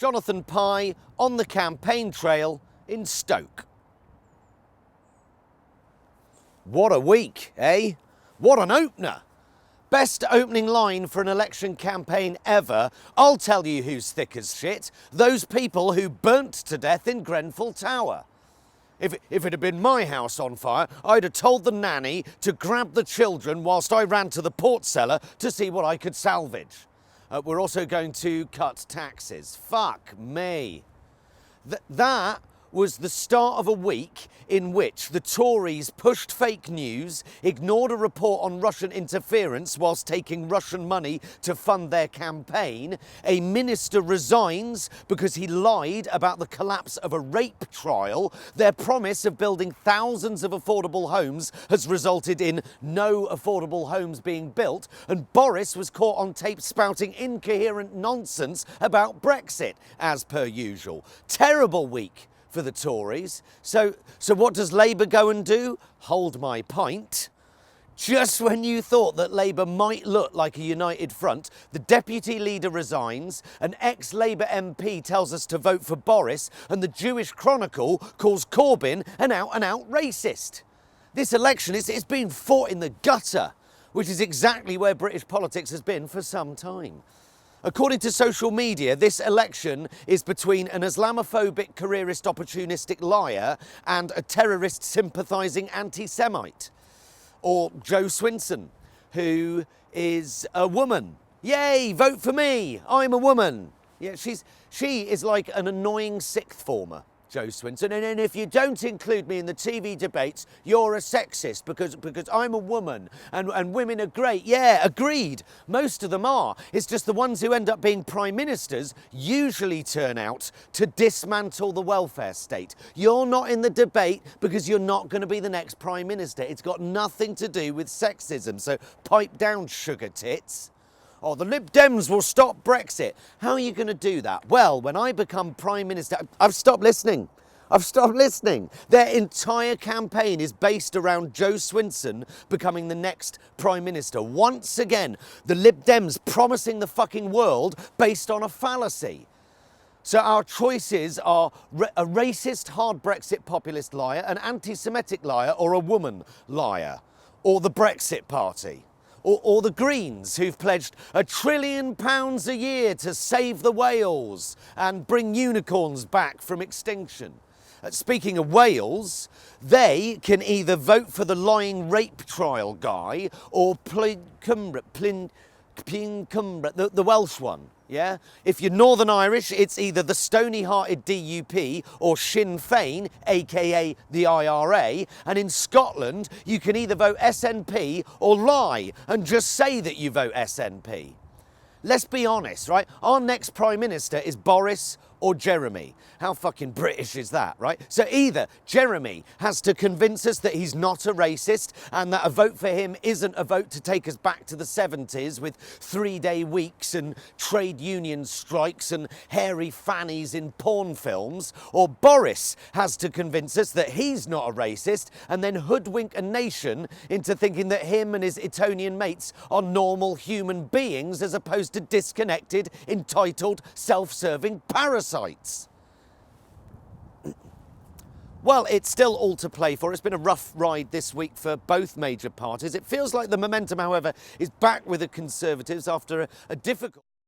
Jonathan Pie on the campaign trail in Stoke. What a week, eh? What an opener! Best opening line for an election campaign ever. I'll tell you who's thick as shit. Those people who burnt to death in Grenfell Tower. If it had been my house on fire, I'd have told the nanny to grab the children whilst I ran to the port cellar to see what I could salvage. We're also going to cut taxes. Fuck me. That was the start of a week in which the Tories pushed fake news, ignored a report on Russian interference whilst taking Russian money to fund their campaign. A minister resigns because he lied about the collapse of a rape trial. Their promise of building thousands of affordable homes has resulted in no affordable homes being built. And Boris was caught on tape spouting incoherent nonsense about Brexit, as per usual. Terrible week for the Tories. So what does Labour go and do? Hold my pint. Just when you thought that Labour might look like a united front, the deputy leader resigns, an ex-Labour MP tells us to vote for Boris, and the Jewish Chronicle calls Corbyn an out-and-out racist. This election is being fought in the gutter, which is exactly where British politics has been for some time. According to social media, this election is between an Islamophobic, careerist, opportunistic liar and a terrorist sympathising anti-Semite. Or Jo Swinson, who is a woman. Yay, vote for me, I'm a woman. Yeah, she is like an annoying sixth former, Jo Swinson, and if you don't include me in the TV debates, you're a sexist because I'm a woman and women are great. Yeah, agreed. Most of them are. It's just the ones who end up being prime ministers usually turn out to dismantle the welfare state. You're not in the debate because you're not going to be the next prime minister. It's got nothing to do with sexism, so pipe down, sugar tits. Oh, the Lib Dems will stop Brexit. How are you going to do that? Well, when I become Prime Minister, I've stopped listening. I've stopped listening. Their entire campaign is based around Jo Swinson becoming the next Prime Minister. Once again, the Lib Dems promising the fucking world based on a fallacy. So our choices are a racist, hard Brexit populist liar, an anti-Semitic liar, or a woman liar, or the Brexit Party. Or the Greens, who've pledged £1 trillion a year to save the whales and bring unicorns back from extinction. Speaking of whales, they can either vote for the lying rape trial guy or the Welsh one. Yeah? If you're Northern Irish, it's either the stony-hearted DUP or Sinn Féin, aka the IRA. And in Scotland, you can either vote SNP or lie and just say that you vote SNP. Let's be honest, right? Our next Prime Minister is Boris or Jeremy. How fucking British is that, right? So either Jeremy has to convince us that he's not a racist and that a vote for him isn't a vote to take us back to the 70s with 3-day weeks and trade union strikes and hairy fannies in porn films, or Boris has to convince us that he's not a racist and then hoodwink a nation into thinking that him and his Etonian mates are normal human beings as opposed to disconnected, entitled, self-serving parasites. Well, it's still all to play for. It's been a rough ride this week for both major parties. It feels like the momentum, however, is back with the Conservatives after a difficult...